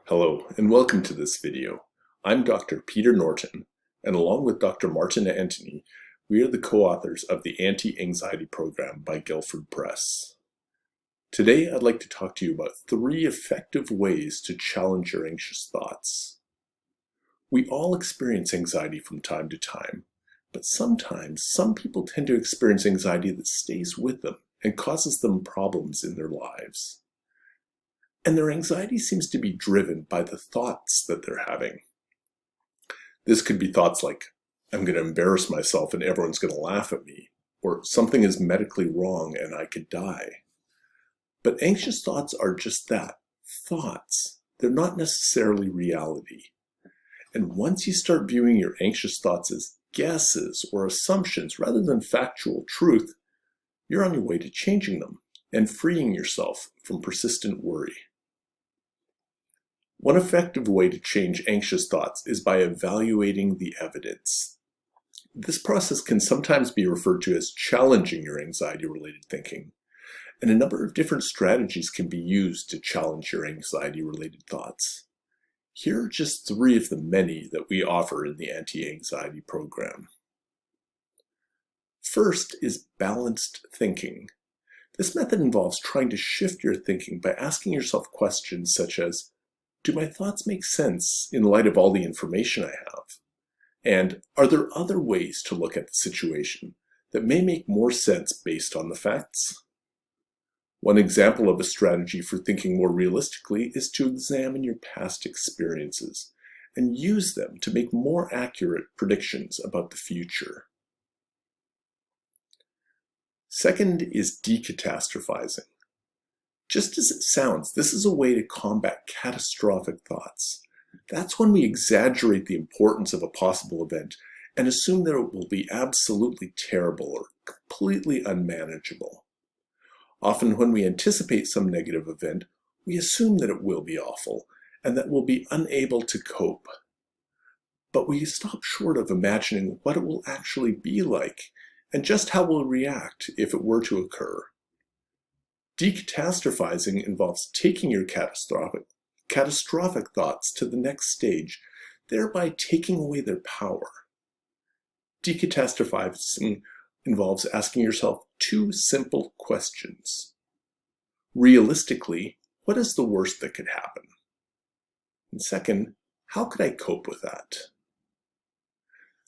Hello, and welcome to this video. I'm Dr. Peter Norton, and along with Dr. Martin Antony, we are the co-authors of the Anti-Anxiety Program by Guilford Press. Today, I'd like to talk to you about 3 effective ways to challenge your anxious thoughts. We all experience anxiety from time to time, but sometimes some people tend to experience anxiety that stays with them and causes them problems in their lives. And their anxiety seems to be driven by the thoughts that they're having. This could be thoughts like, I'm going to embarrass myself and everyone's going to laugh at me, or something is medically wrong and I could die. But anxious thoughts are just that, thoughts. They're not necessarily reality. And once you start viewing your anxious thoughts as guesses or assumptions rather than factual truth, you're on your way to changing them and freeing yourself from persistent worry. One effective way to change anxious thoughts is by evaluating the evidence. This process can sometimes be referred to as challenging your anxiety-related thinking, and a number of different strategies can be used to challenge your anxiety-related thoughts. Here are just 3 of the many that we offer in the Anti-Anxiety Program. First is balanced thinking. This method involves trying to shift your thinking by asking yourself questions such as, do my thoughts make sense in light of all the information I have? And are there other ways to look at the situation that may make more sense based on the facts? One example of a strategy for thinking more realistically is to examine your past experiences and use them to make more accurate predictions about the future. Second is decatastrophizing. Just as it sounds, this is a way to combat catastrophic thoughts. That's when we exaggerate the importance of a possible event and assume that it will be absolutely terrible or completely unmanageable. Often when we anticipate some negative event, we assume that it will be awful and that we'll be unable to cope. But we stop short of imagining what it will actually be like and just how we'll react if it were to occur. Decatastrophizing involves taking your catastrophic thoughts to the next stage, thereby taking away their power. Decatastrophizing involves asking yourself 2 simple questions. Realistically, what is the worst that could happen? And second, how could I cope with that?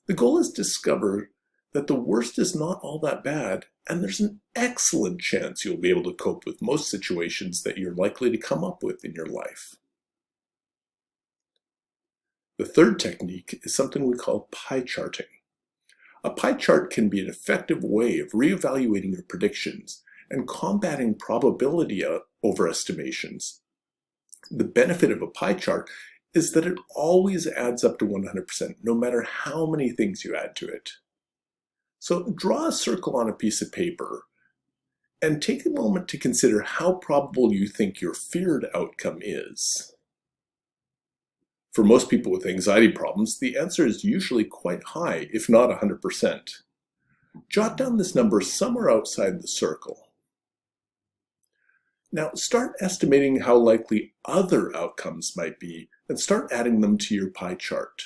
The goal is to discover that the worst is not all that bad, and there's an excellent chance you'll be able to cope with most situations that you're likely to come up with in your life. The third technique is something we call pie charting. A pie chart can be an effective way of reevaluating your predictions and combating probability overestimations. The benefit of a pie chart is that it always adds up to 100%, no matter how many things you add to it. So draw a circle on a piece of paper and take a moment to consider how probable you think your feared outcome is. For most people with anxiety problems, the answer is usually quite high, if not 100%. Jot down this number somewhere outside the circle. Now start estimating how likely other outcomes might be and start adding them to your pie chart.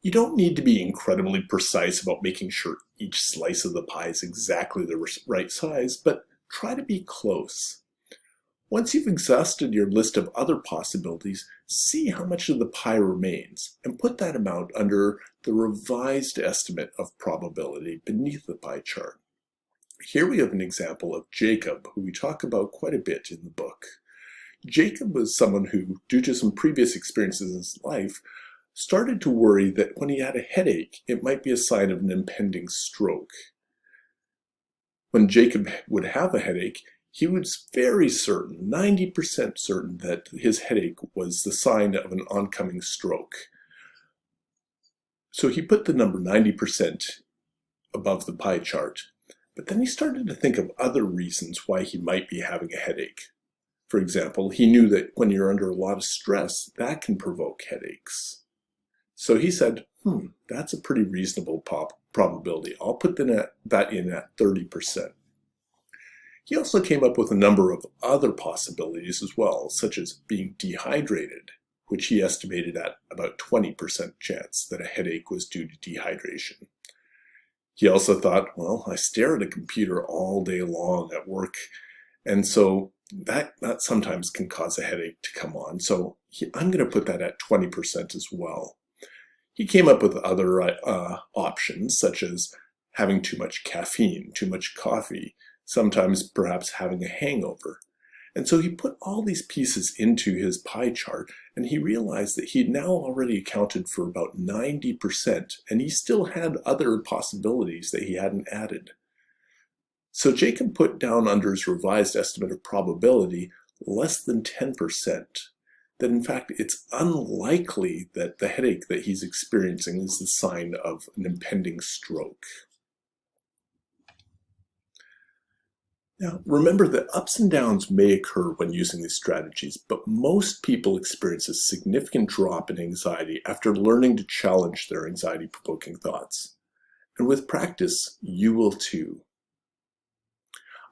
You don't need to be incredibly precise about making sure each slice of the pie is exactly the right size, but try to be close. Once you've exhausted your list of other possibilities, see how much of the pie remains and put that amount under the revised estimate of probability beneath the pie chart. Here we have an example of Jacob, who we talk about quite a bit in the book. Jacob was someone who, due to some previous experiences in his life, started to worry that when he had a headache, it might be a sign of an impending stroke. When Jacob would have a headache, he was very certain, 90% certain, that his headache was the sign of an oncoming stroke. So he put the number 90% above the pie chart, but then he started to think of other reasons why he might be having a headache. For example, he knew that when you're under a lot of stress, that can provoke headaches. So he said, that's a pretty reasonable probability. I'll put that in at 30%. He also came up with a number of other possibilities as well, such as being dehydrated, which he estimated at about 20% chance that a headache was due to dehydration. He also thought, well, I stare at a computer all day long at work, and so that sometimes can cause a headache to come on. So I'm going to put that at 20% as well. He came up with other options, such as having too much caffeine, too much coffee, sometimes perhaps having a hangover. And so he put all these pieces into his pie chart, and he realized that he'd now already accounted for about 90%, and he still had other possibilities that he hadn't added. So Jacob put down under his revised estimate of probability less than 10%, that in fact it's unlikely that the headache that he's experiencing is the sign of an impending stroke. Now, remember that ups and downs may occur when using these strategies, but most people experience a significant drop in anxiety after learning to challenge their anxiety-provoking thoughts. And with practice, you will too.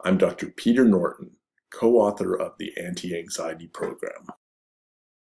I'm Dr. Peter Norton, co-author of the Anti-Anxiety Program.